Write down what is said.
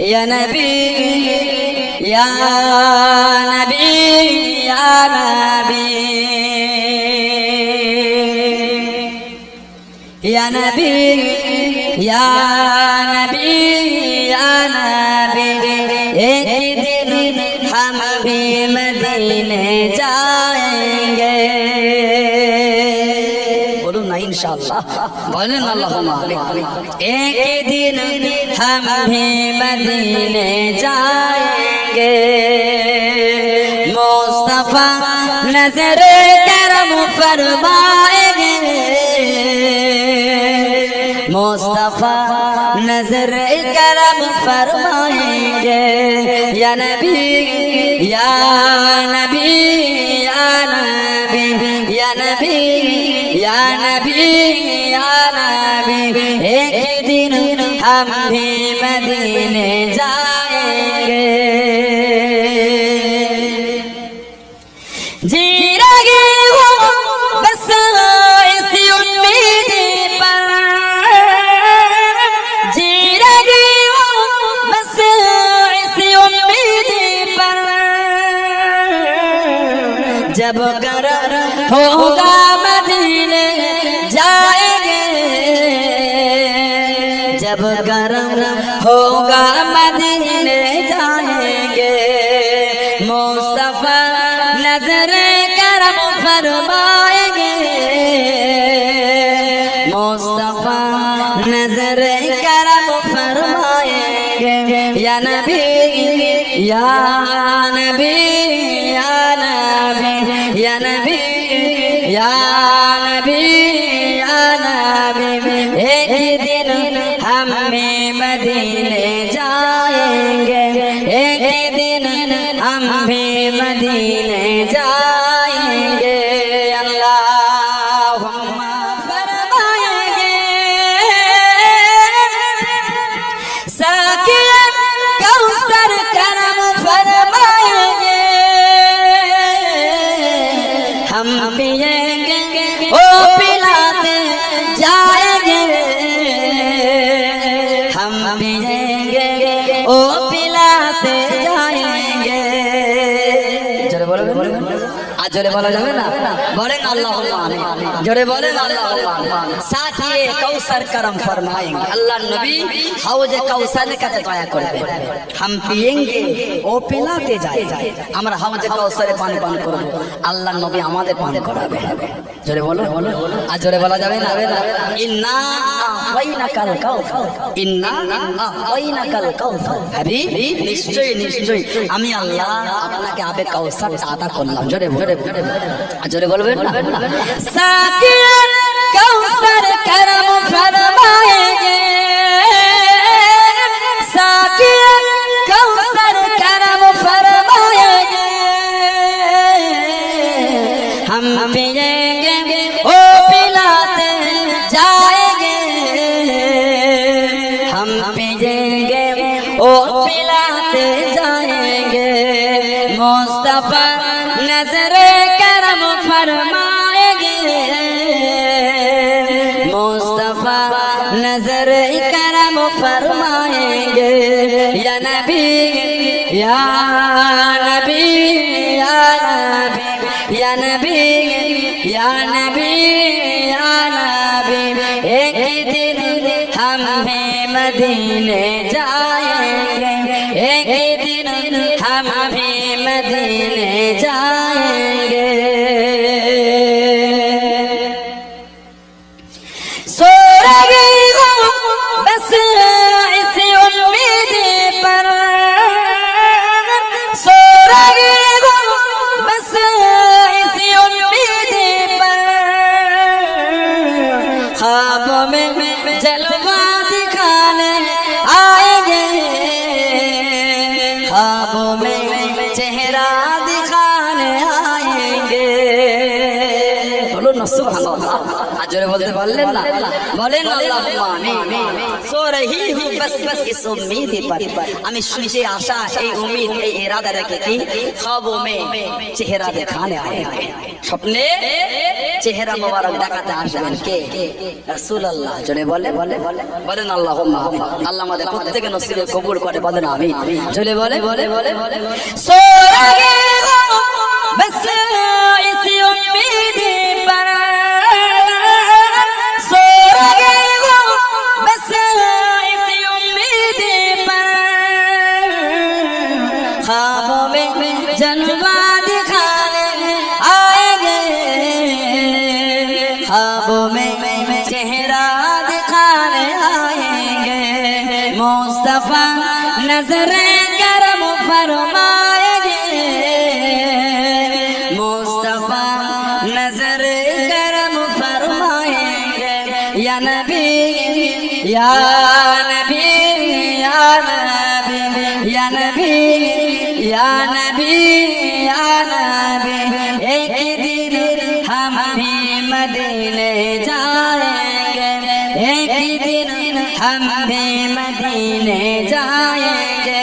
या नबी या नबी या नबी या नबी या नबी या नबी एक दिन हम भी मदीने जाएंगे बोलो ना इंशाअल्लाह बोले ना अल्लाहुम्मा एक दिन हम भी मदीने जाएंगे मुस्तफा नजर करम फरमाएंगे मुस्तफा नजर करम फरमाएंगे या नबी या नबी या नबी या नबी या नबी या नबी एक दिन हम भी मदीने जाएंगे जी रहे हो बस इसी उम्मीद पर जी रहे हो बस इसी उम्मीद पर जब करम होगा मदीने जाएंगे जब करम होगा मदीने जाएंगे मुस्तफा नजर करम फरमाएंगे मुस्तफा नजर करम फरमाएंगे या नबी या नबी या नबी या नबी या नबी या नबी एक दिन हम भी मदीने जाएंगे एक दिन हम भी मदीने जाएंगे अल्लाहुम्मा फरमाएंगे साकियत कौसर करम फरमाएंगे हम पिएंगे ओ पिलाते जाएंगे हम पिएंगे ओ पिलाते जाएंगे जोरे बोलो आज जोरे बोला जाए ना बोले अल्लाहुम्मा आमीन जोरे बोले अल्लाहुम्मा आमीन साथ ये कौसर करम फरमाएंगे अल्लाह नबी हौज कौसर का दया करबे हम पिएंगे ओ पिलाते जाएंगे আমরা হৌজ কৌসরে পান পান করব আল্লাহ নবী আমাদের পান করাবে জোরে বলো আজ জোরে বলা যাবে না ইন্না আতাইনাকাল কাউসার ইন্না আতাইনাকাল কাউসার হাবিব নিশ্চয় নিশ্চয় আমি আল্লাহ আপনাকে আবে কাউসার আতা করলাম জোরে জোরে বলবেন না সাকির কাউসার করম ফরমাएंगे साकिर कौसर करम फरमाएंगे हम पिएंगे ओ पिलाते जाएंगे हम पिएंगे ओ पिलाते जाएंगे मुस्तफा नजर करम फरमाएंगे मुस्तफा नजर करम फरमाएंगे या नबी या नबी या नबी या नबी या नबी या नबी एक दिन हम भी मदीने जाएंगे एक दिन हम भी मदीने जाएंगे सो रही हूँ बस इसी उम्मीद पर सो रही हूँ बस इसी उम्मीद पर ख्वाबों में जलवा दिखाने आएंगे ख्वाबों में चेहरा दिखाने आएंगे बोलो ना सुभान अल्लाह आज बोलते बोलें ना बोलें अल्लाहुम्मा आमीन सो रही हूँ बस इस उम्मीद पर আমি শুনছি আশা এই উম্মীদ এই ইরাদা রেখে কি ख्वाबों में चेहरा दिखाने आएंगे স্বপ্নে চেহারা মোবারক দেখাতে আসবেন কে? রাসূলুল্লাহ। জোরে বলেন আল্লাহুম্মা আমিন। আল্লাহ আমাদের প্রত্যেককে নসিবে কবুল করে, বলেন আমিন। জোরে বলে সোরাগে বস ইসি উম্মীদি पर सोरागे बस इसी उम्मीदी पर ख्वाबों में जलवा दिखाने आएंगे, ख्वाबों में चेहरा दिखाने आएंगे। मुस्तफा नजरे करम फरमाएंगे, मुस्तफा नजर करम फरमाएंगे। या नबी या नबी या नबी या नबी या नबी या नबी, एक दिन हम भी मदीने जाएंगे, एक दिन हम भी मदीने जाएंगे।